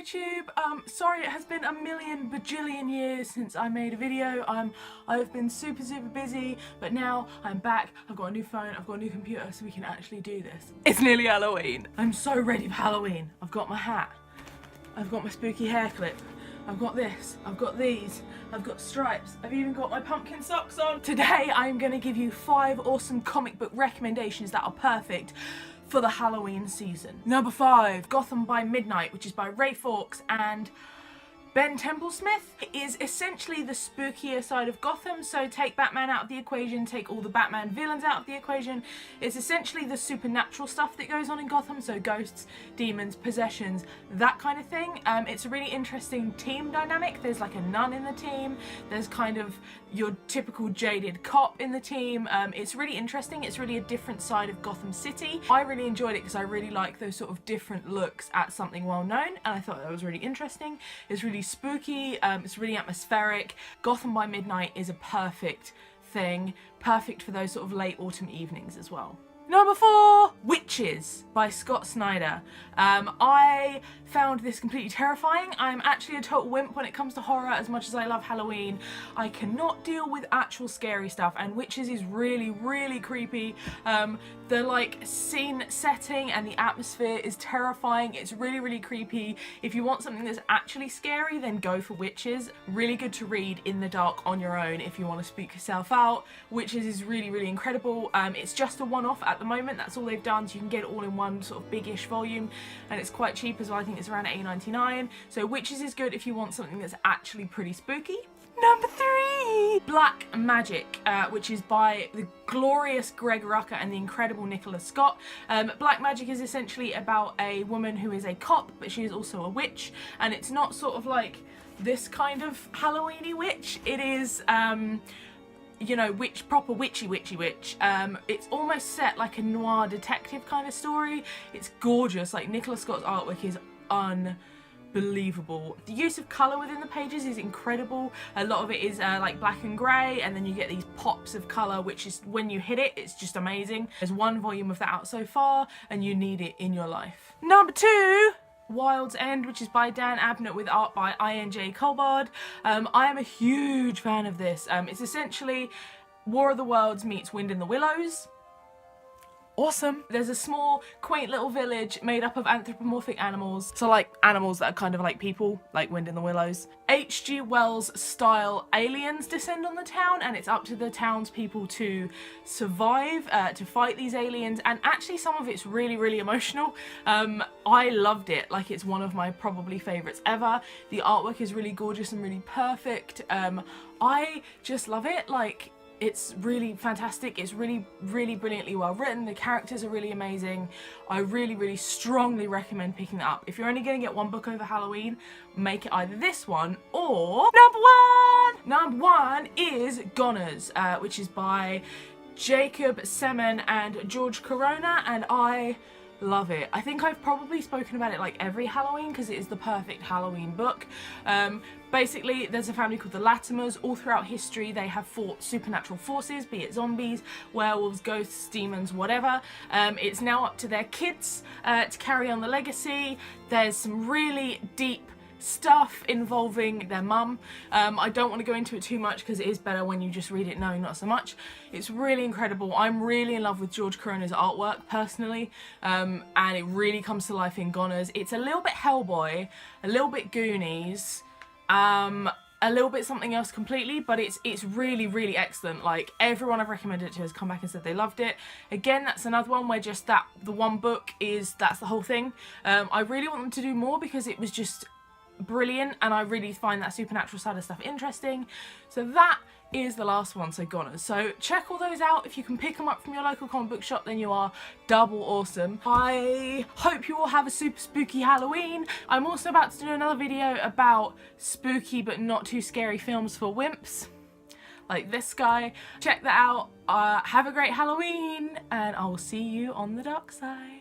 YouTube. Sorry it has been a million bajillion years since I made a video. I've been super busy, but now I'm back. I've got a new phone, I've got a new computer, so we can actually do this. It's nearly Halloween. I'm so ready for Halloween. I've got my hat, I've got my spooky hair clip, I've got this, I've got these, I've got stripes, I've even got my pumpkin socks on. Today I'm going to give you 5 awesome comic book recommendations that are perfect for the Halloween season. Number 5, Gotham by Midnight, which is by Ray Fawkes and Ben Templesmith. It is essentially the spookier side of Gotham, so take Batman out of the equation, take all the Batman villains out of the equation. It's essentially the supernatural stuff that goes on in Gotham, so ghosts, demons, possessions, that kind of thing. It's a really interesting team dynamic. There's like a nun in the team, there's kind of your typical jaded cop in the team. It's really interesting. It's really a different side of Gotham City. I really enjoyed it because I really like those sort of different looks at something well known, and I thought that was really interesting. It's really spooky, it's really atmospheric. Gotham by Midnight is a perfect thing, perfect for those sort of late autumn evenings as well. Number 4, Witches by Scott Snyder. I found this completely terrifying. I'm actually a total wimp when it comes to horror. As much as I love Halloween, I cannot deal with actual scary stuff, and Witches is really creepy. The like scene setting and the atmosphere is terrifying. It's really creepy. If you want something that's actually scary, then go for Witches. Really good to read in the dark on your own if you want to spook yourself out. Witches is really incredible. It's just a one-off at the moment. That's all they've done, so you can get it all in one sort of big-ish volume, and it's quite cheap as well. I think it's around $8.99. So Witches is good if you want something that's actually pretty spooky. Number 3, Black Magic, which is by the glorious Greg Rucka and the incredible Nicholas Scott. Black Magic is essentially about a woman who is a cop, but she is also a witch, and it's not sort of like this kind of Halloween-y witch. It is you know, proper witchy witch. It's almost set like a noir detective kind of story. It's gorgeous. Like, Nicholas Scott's artwork is unbelievable. The use of colour within the pages is incredible. A lot of it is like black and grey, and then you get these pops of colour, which is, when you hit it, it's just amazing. There's 1 volume of that out so far, and you need it in your life. Number 2, Wild's End, which is by Dan Abnett with art by INJ Colbard. I am a huge fan of this. It's essentially War of the Worlds meets Wind in the Willows. Awesome. There's a small, quaint little village made up of anthropomorphic animals. So like animals that are kind of like people, like Wind in the Willows. H.G. Wells style aliens descend on the town, and it's up to the townspeople to survive, to fight these aliens, and actually some of it's really emotional. I loved it. Like, it's one of my probably favourites ever. The artwork is really gorgeous and really perfect. I just love it. Like, it's really fantastic. It's really brilliantly well written. The characters are really amazing. I really strongly recommend picking that up. If you're only going to get 1 book over Halloween, make it either this one or number 1! Number 1 is Goners, which is by Jacob Semen and George Corona, and I love it. I think I've probably spoken about it like every Halloween because it is the perfect Halloween book. Basically, there's a family called the Latimers. All throughout history, they have fought supernatural forces, be it zombies, werewolves, ghosts, demons, whatever. It's now up to their kids to carry on the legacy. There's some really deep stuff involving their mum. I don't want to go into it too much because it is better when you just read it knowing not so much. It's really incredible. I'm really in love with George Corona's artwork personally, and it really comes to life in Goners. It's a little bit Hellboy, a little bit Goonies, a little bit something else completely, but it's really excellent. Like, everyone I've recommended it to has come back and said they loved it. Again, that's another one where just the 1 book that's the whole thing. I really want them to do more because it was just brilliant, and I really find that supernatural side of stuff interesting. So that is the last one, so Goners. So check all those out. If you can pick them up from your local comic book shop, then you are double awesome. I hope you all have a super spooky Halloween. I'm also about to do another video about spooky but not too scary films for wimps, like this guy. Check that out. Have a great Halloween, and I will see you on the dark side.